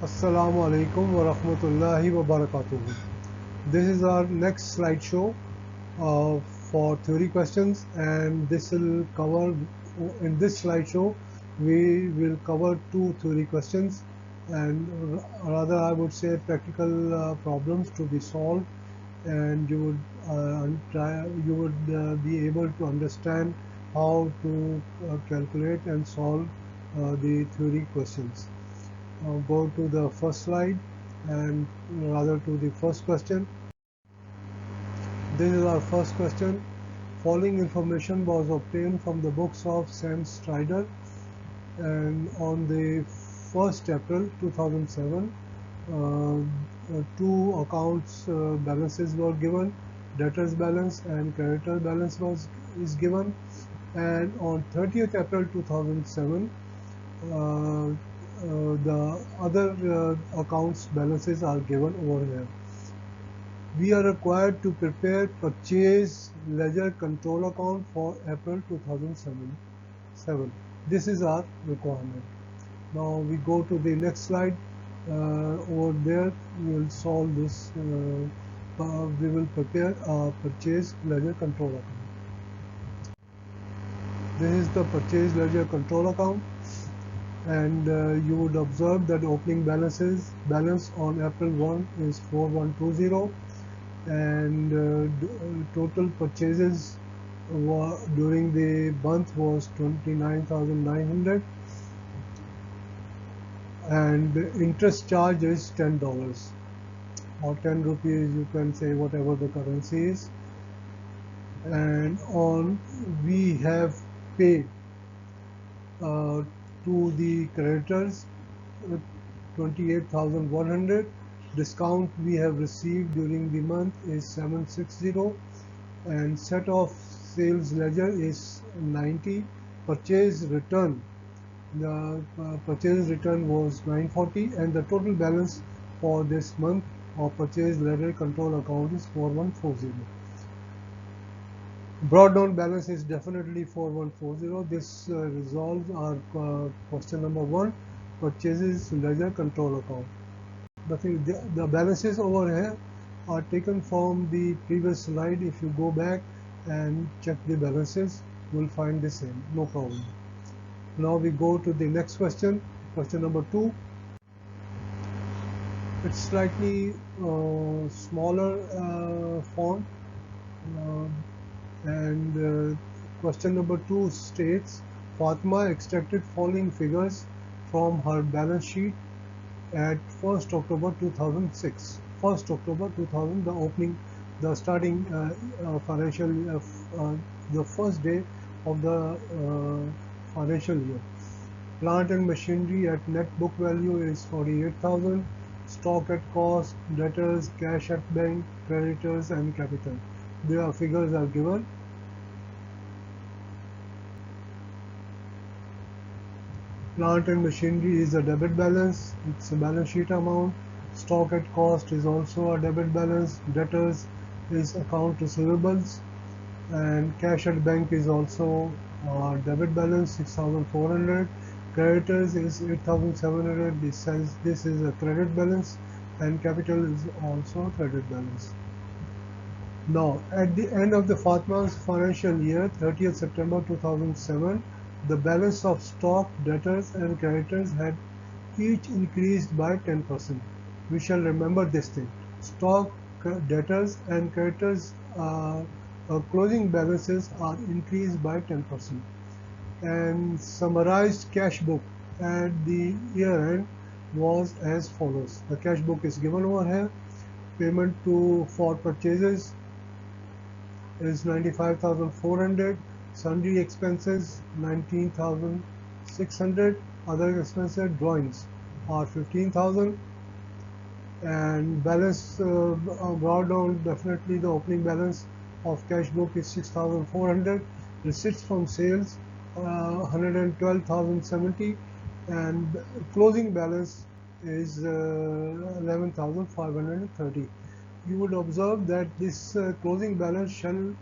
Assalamu alaikum wa rahmatullahi wa barakatuhu. This is our next slideshow for theory questions, and this will cover, in this slideshow we will cover two theory questions, and rather I would say practical problems to be solved, and you would be able to understand how to calculate and solve the theory questions. Go to the first slide, and rather to the first question. This is our first question. Following information was obtained from the books of Sam Strider, and on the 1st April 2007, two accounts balances were given. Debtors balance and creditor balance is given, and on 30th April 2007, the other accounts balances are given over here. We are required to prepare purchase ledger control account for April 2007. This is our requirement. Now we go to the next slide. Over there we will solve this. We will prepare a purchase ledger control account. This is the purchase ledger control account, and you would observe that opening balance on April 1 is 4120, and total purchases during the month was 29,900, and interest charge is $10 or 10 rupees, you can say whatever the currency is. And we have paid to the creditors 28,100. Discount we have received during the month is 760, and set of sales ledger is 90. Purchase return, the purchase return was 940, and the total balance for this month of purchase ledger control account is 4140. Brought down balance is definitely 4140. This resolves our question number 1, purchases ledger control account. The balances over here are taken from the previous slide. If you go back and check the balances, you will find the same, no problem. Now we go to the next question, question number 2. It's slightly smaller font, and question number 2 states, Fatima extracted following figures from her balance sheet at 1st October 2006. 1st October 2000, the starting financial, the first day of the financial year. Plant and machinery at net book value is 48,000. Stock at cost, debtors, cash at bank, creditors, and capital. Their figures are given. Plant and machinery is a debit balance, it's a balance sheet amount. Stock at cost is also a debit balance. Debtors is account receivables, and cash at bank is also a debit balance, 6,400. Creditors is 8,700. This says this is a credit balance, and capital is also a credit balance. Now, at the end of the Fatma's financial year, 30th September 2007, the balance of stock, debtors, and creditors had each increased by 10%. We shall remember this thing. Stock, debtors, and creditors closing balances are increased by 10%. And summarized cash book at the year end was as follows. The cash book is given over here. Payment for purchases is 95,400. Sundry expenses 19,600. Other expenses, drawings, are 15,000. And balance brought down, definitely the opening balance of cash book is 6,400. Receipts from sales 112,070, and closing balance is 11,530. You would observe that this closing balance shall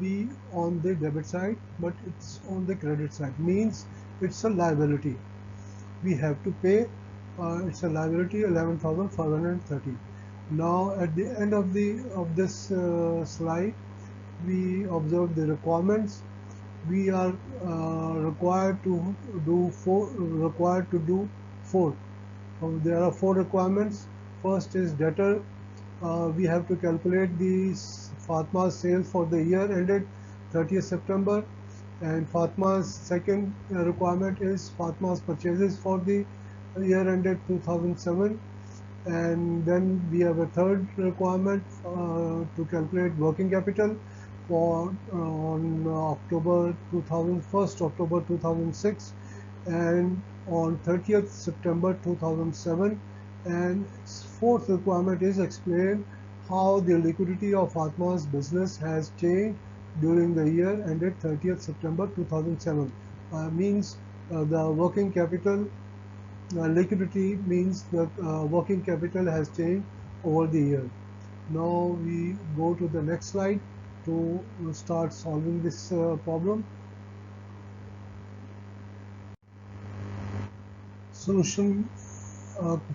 be on the debit side, but it's on the credit side, means it's a liability. We have to pay it's a liability 11,530. Now at the end of this slide, we observe the requirements. We are required to do four. There are four requirements. First is debtor. We have to calculate the Fatma's sales for the year ended 30th September, and Fatma's second requirement is Fatma's purchases for the year ended 2007. And then we have a third requirement to calculate working capital for on October 2006, and on 30th September 2007. And fourth requirement is explain how the liquidity of Fatma's business has changed during the year ended 30th September 2007. Means the working capital liquidity means that working capital has changed over the year. Now we go to the next slide to start solving this problem. Solution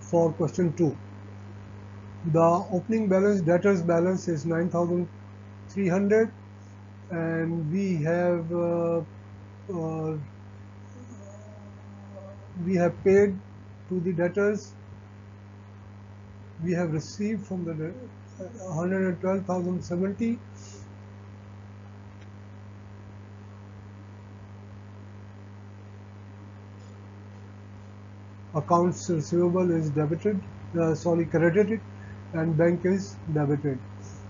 for question 2. The opening balance, debtors balance is 9,300, and we have paid to the debtors. We have received from the 112,070. Accounts receivable is credited, and bank is debited.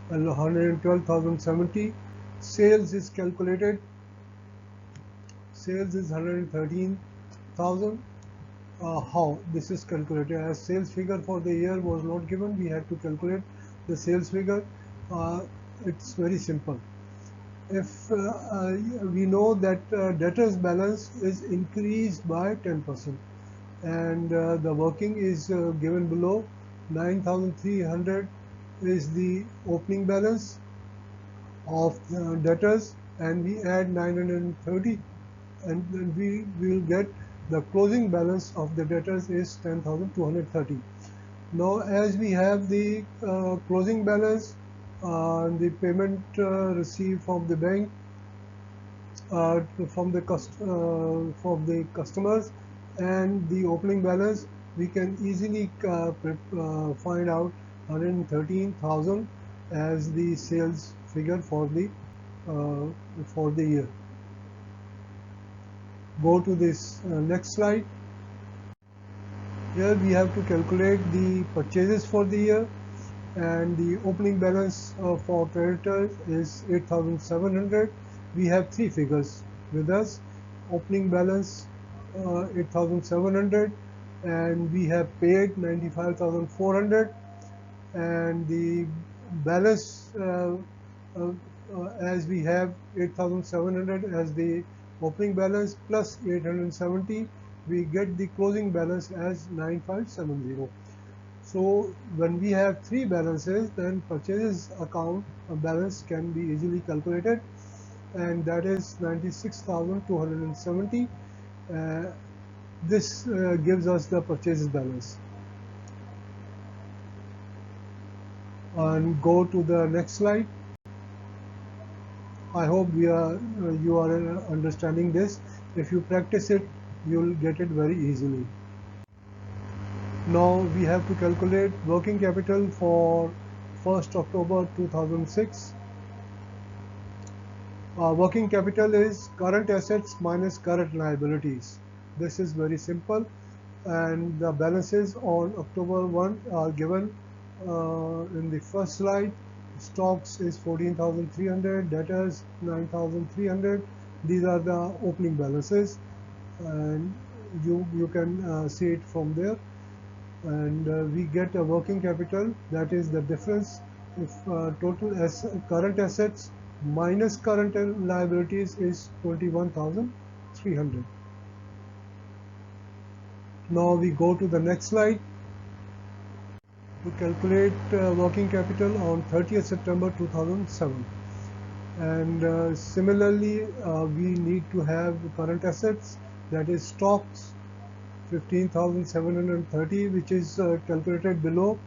112,070. Sales is calculated. Sales is 113,000. How this is calculated? As sales figure for the year was not given, we had to calculate the sales figure. It's very simple. If we know that debtors balance is increased by 10%, and the working is given below. 9,300 is the opening balance of debtors, and we add 930, and then we will get the closing balance of the debtors is 10,230. Now as we have the closing balance, the payment received from the bank, from the customers, and the opening balance, we can easily find out 113,000 as the sales figure for the year. Go to this next slide. Here we have to calculate the purchases for the year, and the opening balance for creditors is 8,700. We have three figures with us. Opening balance 8,700, and we have paid 95,400, and the balance as we have 8,700 as the opening balance plus 870, we get the closing balance as 9570. So when we have three balances, then purchases account balance can be easily calculated, and that is 96,270. This gives us the purchases balance. And go to the next slide. I hope you are understanding this. If you practice it, you'll get it very easily. Now we have to calculate working capital for 1st October 2006. Working capital is current assets minus current liabilities. This is very simple, and the balances on October 1 are given in the first slide. Stocks is 14,300, debtors 9,300. These are the opening balances, and you can see it from there. And we get a working capital, that is the difference if total current assets minus current liabilities is 21,300. Now we go to the next slide to calculate working capital on 30th September 2007. And similarly, we need to have current assets, that is stocks 15,730, which is calculated below.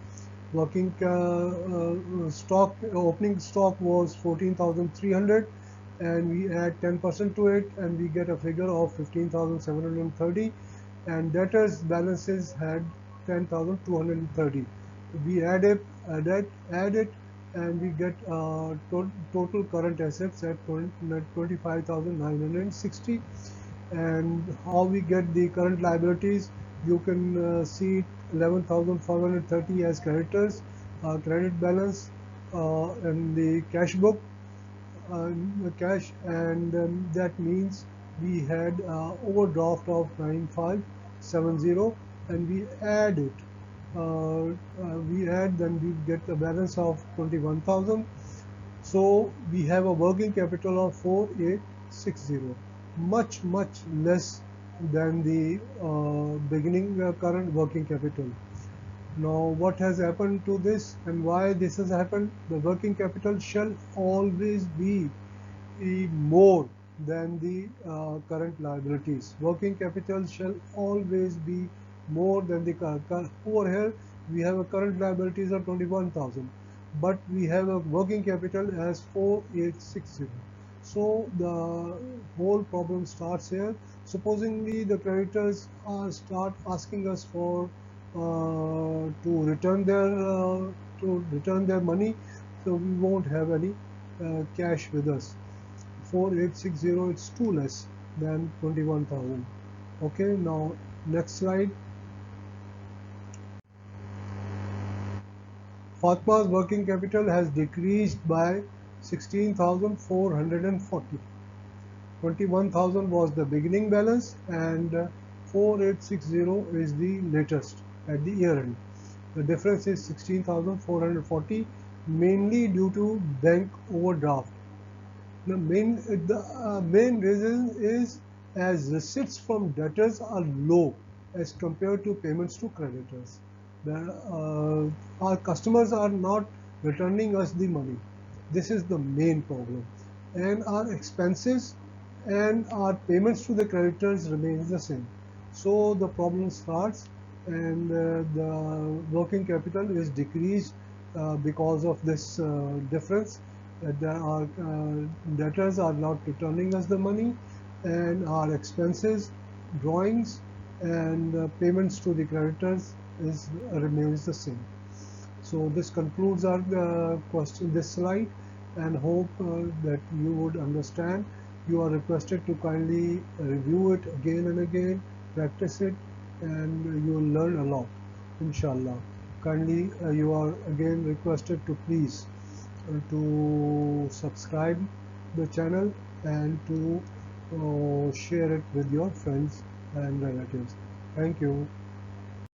Working stock, opening stock was 14,300, and we add 10% to it, and we get a figure of 15,730. And debtors balances had 10,230. We add it, and we get total current assets at 25,960. And how we get the current liabilities, you can see 11,530 as creditors, credit balance, and the cash book, the cash, and that means we had overdraft of 9570, and we add it. Then we get a balance of 21,000. So we have a working capital of 4860, much less than the beginning current working capital. Now what has happened to this and why this has happened? The working capital shall always be more than the current liabilities. Working capital shall always be more than the over here we have a current liabilities of 21,000, but we have a working capital as 4860. So the whole problem starts here. Supposingly the creditors start asking us for to return their money, so we won't have any cash with us. 4860, it's too less than 21,000. Okay, now next slide. Fatma's working capital has decreased by 16,440. 21,000 was the beginning balance, and 4860 is the latest at the year end. The difference is 16,440, mainly due to bank overdraft. The main reason is as receipts from debtors are low as compared to payments to creditors. Our customers are not returning us the money. This is the main problem. And our expenses and our payments to the creditors remains the same. So the problem starts, and the working capital is decreased because of this difference. Our debtors are not returning us the money, and our expenses, drawings, and payments to the creditors remains the same. So this concludes our this slide, and hope that you would understand. You are requested to kindly review it again and again, practice it, and you will learn a lot, inshallah. Kindly, you are again requested to please to subscribe the channel and to share it with your friends and relatives. Thank you.